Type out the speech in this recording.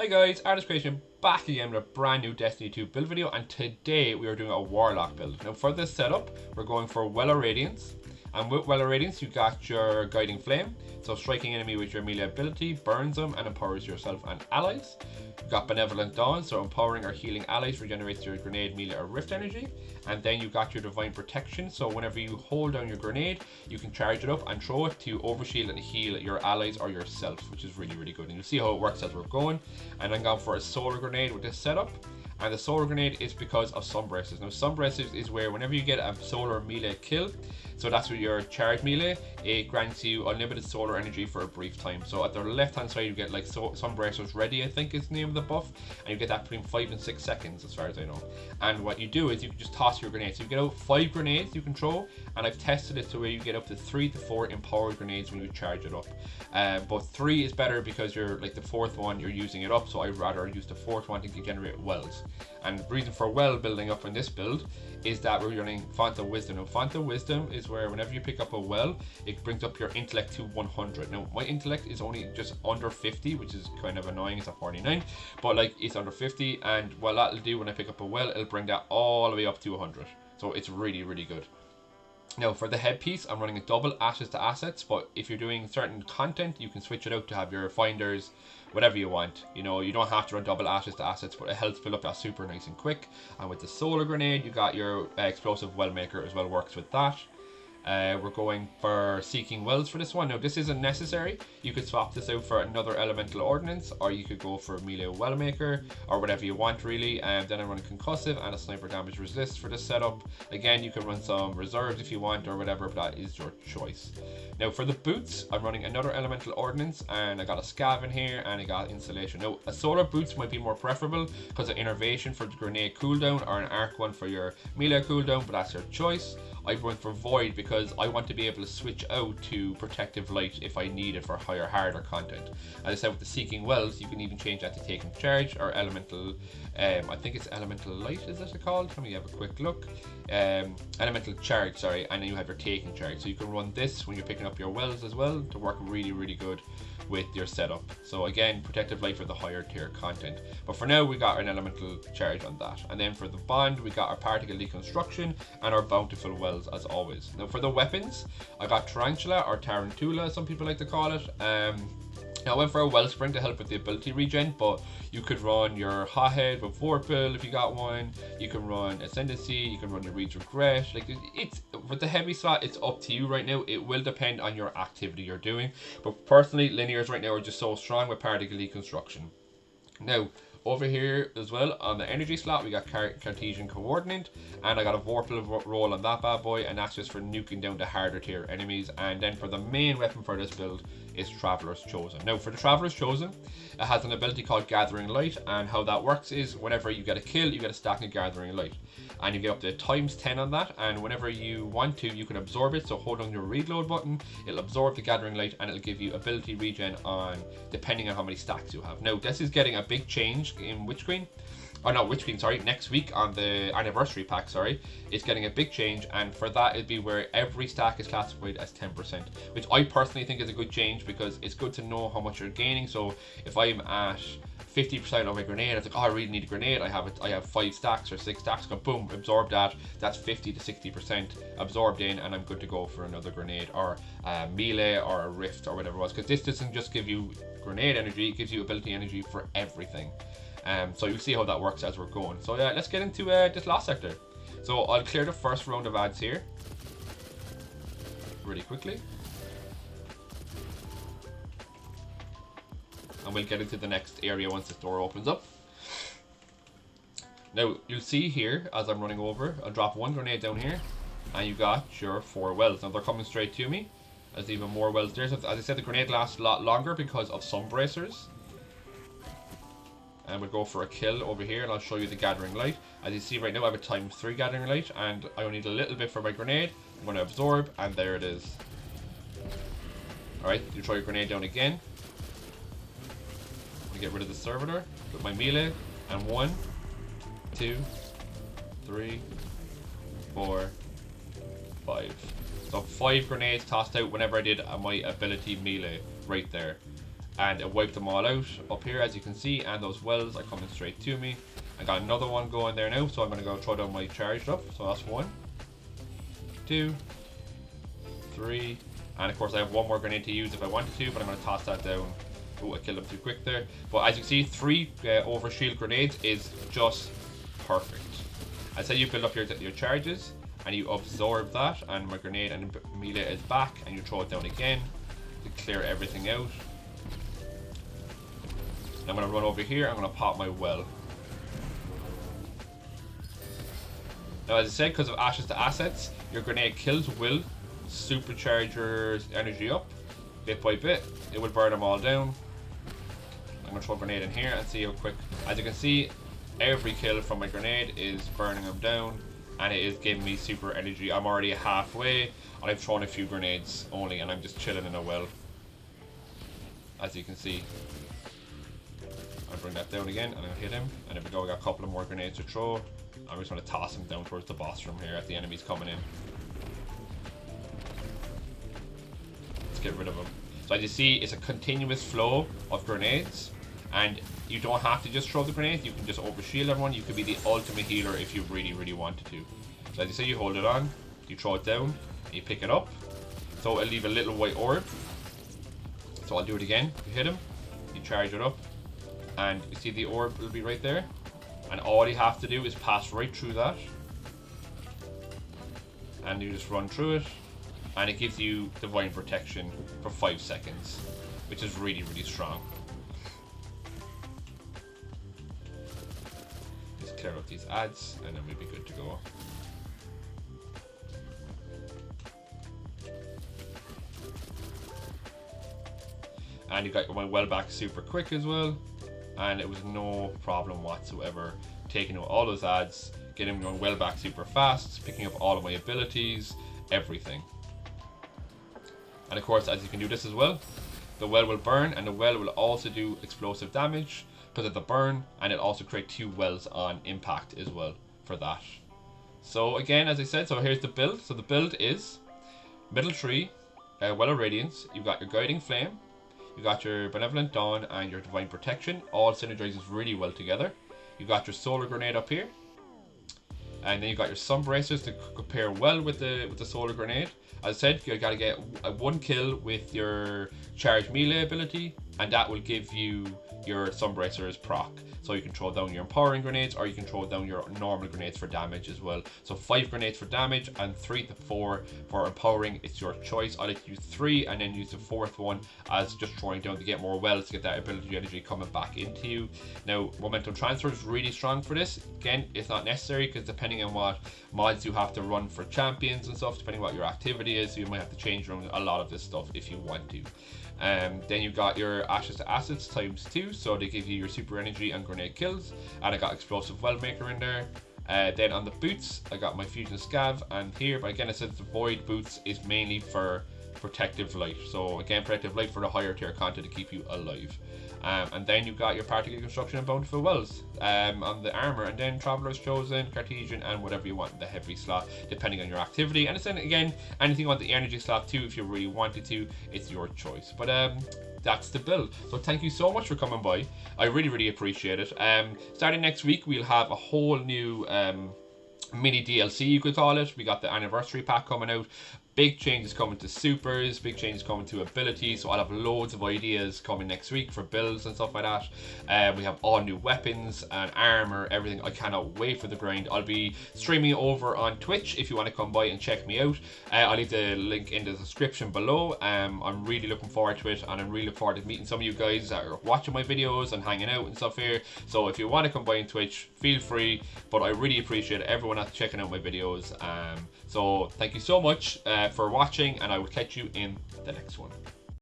Hi guys, Artist Creation back again with a brand new Destiny 2 build video, and today we are doing a Warlock build. Now for this setup, we're going for Well of Radiance, and with Well of Radiance you got your Guiding Flame, so striking enemy with your melee ability burns them and empowers yourself and allies. You've got Benevolent Dawn, so empowering or healing allies regenerates your grenade, melee or rift energy. And then you got your Divine Protection, so whenever you hold down your grenade, you can charge it up and throw it to overshield and heal your allies or yourself, which is really good. And you'll see how it works as we're going. And I'm going for a solar grenade with this setup. And the solar grenade is because of Sunbraces. Now Sunbraces is where whenever you get a solar melee kill, so that's with your charge melee, it grants you unlimited solar energy for a brief time. So at the left hand side you get like Sunbraces Ready, I think is the name of the buff, and you get that between 5 and 6 seconds as far as I know. And what you do is you can just toss your grenades. So you get out 5 grenades you can throw, and I've tested it to where you get up to 3 to 4 empowered grenades when you charge it up. But 3 is better because you're like the 4th one you're using it up, so I'd rather use the 4th one to generate wells. And the reason for well building up in this build is that we're running Font of Wisdom. Now Font of Wisdom is where whenever you pick up a well, it brings up your intellect to 100. Now my intellect is only just under 50, which is kind of annoying. It's at 49, but like it's under 50, and what that'll do when I pick up a well, it'll bring that all the way up to 100. So it's really good. Now for the headpiece, I'm running a double ashes to assets, but if you're doing certain content, you can switch it out to have your finders, whatever you want. You know, you don't have to run double ashes to assets, but it helps fill up that super nice and quick. And with the solar grenade, you got your explosive well maker as well, works with that. We're going for Seeking Wells for this one. Now this isn't necessary. You could swap this out for another elemental ordnance, or you could go for melee well maker, or whatever you want really. And then I'm running concussive and a sniper damage resist for this setup. Again, you can run some reserves if you want or whatever, but that is your choice. Now for the boots, I'm running another elemental ordnance, and I got a scav in here and I got insulation. Now a solar boots might be more preferable because of innervation for the grenade cooldown, or an arc one for your melee cooldown, but that's your choice. I went for void because I want to be able to switch out to protective light if I need it for harder content. As I said, with the Seeking Wells, you can even change that to taking charge or elemental. I think it's elemental light, is it called? Let me have a quick look. Elemental charge, sorry, and then you have your taking charge. So you can run this when you're picking up your wells as well to work really good with your setup. So again, protective light for the higher tier content. But for now, we got an elemental charge on that. And then for the bond, we got our particle deconstruction and our bountiful wells as always. Now for the weapons, I got tarantula or tarantula, some people like to call it. Now I went for a wellspring to help with the ability regen, but you could run your hothead with vorpal if you got one. You can run ascendancy, you can run your reed's regret. Like it's with the heavy slot, it's up to you right now. It will depend on your activity you're doing, but personally linears right now are just so strong with particle deconstruction. Now over here as well on the energy slot, we got Cartesian coordinate, and I got a vorpal roll on that bad boy, and that's just for nuking down the harder tier enemies. And then for the main weapon for this build is Traveler's Chosen. Now for the Traveler's Chosen, it has an ability called Gathering Light, and how that works is whenever you get a kill, you get a stack of Gathering Light, and you get up to ×10 on that, and whenever you want to, you can absorb it. So hold on your reload button, it'll absorb the Gathering Light, and it'll give you ability regen on depending on how many stacks you have. Now this is getting a big change in Witch Queen. Oh no, Witch Queen, sorry, next week on the anniversary pack, sorry, it's getting a big change, and for that it'd be where every stack is classified as 10%, which I personally think is a good change because it's good to know how much you're gaining. So if I'm at 50% of my grenade, it's like, oh, I really need a grenade, I have 5 stacks or 6 stacks, go boom, absorb that, that's 50 to 60% absorbed in, and I'm good to go for another grenade or a melee or a rift or whatever it was, because this doesn't just give you grenade energy, it gives you ability energy for everything. So you'll see how that works as we're going. So yeah, let's get into this last sector. So I'll clear the first round of ads here really quickly, and we'll get into the next area once the door opens up. Now you'll see here as I'm running over, I'll drop 1 grenade down here, and you got your 4 wells. Now they're coming straight to me. There's even more wells there. So as I said, the grenade lasts a lot longer because of some bracers. And we'll go for a kill over here, and I'll show you the Gathering Light. As you see right now, I have a ×3 Gathering Light, and I only need a little bit for my grenade. I'm going to absorb, and there it is. Alright, you throw your grenade down again. I'm going to get rid of the servitor with my melee, and 1, 2, 3, 4, 5. So 5 grenades tossed out whenever I did my ability melee right there. and it wiped them all out up here, as you can see, and those wells are coming straight to me. I got another one going there now, so I'm going to go throw down my charge stuff. So that's 1, 2, 3, and of course I have one more grenade to use if I wanted to, but I'm going to toss that down. Oh, I killed him too quick there. But as you can see, 3 over shield grenades is just perfect. I said you build up your charges and you absorb that, and my grenade and melee is back, and you throw it down again to clear everything out. I'm going to run over here, I'm going to pop my well. Now, as I said, because of Ashes to Assets, your grenade kills will supercharge your energy up bit by bit. It will burn them all down. I'm going to throw a grenade in here and see how quick. As you can see, every kill from my grenade is burning them down, and it is giving me super energy. I'm already halfway, and I've thrown a few grenades only, and I'm just chilling in a well. As you can see, I'll bring that down again, and I'll hit him. And there we go, we got a couple of more grenades to throw. I'm just going to toss him down towards the boss from here at the enemies coming in. Let's get rid of him. So as you see, it's a continuous flow of grenades, and you don't have to just throw the grenades, you can just overshield everyone. You could be the ultimate healer if you really, really wanted to. So as you see, you hold it on, you throw it down, and you pick it up. So it'll leave a little white orb. So I'll do it again. You hit him, you charge it up, and you see the orb will be right there. And all you have to do is pass right through that. And you just run through it. And it gives you divine protection for 5 seconds, which is really, really strong. Just clear out these ads, and then we'll be good to go. And you got my well back super quick as well, and it was no problem whatsoever taking out all those ads, getting my well back super fast, picking up all of my abilities, everything. And of course, as you can do this as well, the well will burn, and the well will also do explosive damage because of the burn, and it also creates 2 wells on impact as well for that. So again, as I said, so here's the build. So the build is middle tree, Well of Radiance, you've got your Guiding Flame, you got your Benevolent Dawn and your Divine Protection, all synergizes really well together. You got your Solar Grenade up here, and then you got your Sun Bracers to compare well with the Solar Grenade. As I said, you gotta get a 1 kill with your charge melee ability, and that will give you your Sun Bracers proc. So you can throw down your empowering grenades, or you can throw down your normal grenades for damage as well. So 5 grenades for damage and 3 to 4 for empowering. It's your choice. I like to use 3 and then use the 4th one as just throwing down to get more wells, to get that ability energy coming back into you. Now, momentum transfer is really strong for this. Again, it's not necessary because depending on what mods you have to run for champions and stuff, depending on what your activity is, so you might have to change around a lot of this stuff if you want to. Then you've got your Ashes to Assets times 2, so they give you your super energy and grenade kills, and I got explosive well maker in there. Then on the boots, I got my fusion scav, and here, but again, it says the void boots is mainly for protective light. So again, protective light for the higher tier content to keep you alive. And then you've got your particle construction and bountiful wells on the armor, and then Traveler's Chosen, Cartesian, and whatever you want in the heavy slot, depending on your activity. And it's then again anything on the energy slot too, if you really wanted to, it's your choice. But that's the build. So thank you so much for coming by. I really, really appreciate it. Starting next week, we'll have a whole new mini DLC, you could call it. We got the anniversary pack coming out. Big changes coming to supers, big changes coming to abilities, so I'll have loads of ideas coming next week for builds and stuff like that. We have all new weapons and armor, everything. I cannot wait for the grind. I'll be streaming over on Twitch if you want to come by and check me out. I'll leave the link in the description below. I'm really looking forward to it, and I'm really looking forward to meeting some of you guys that are watching my videos and hanging out and stuff here. So if you want to come by on Twitch, feel free, but I really appreciate everyone that's checking out my videos. So thank you so much for watching, and I will catch you in the next one.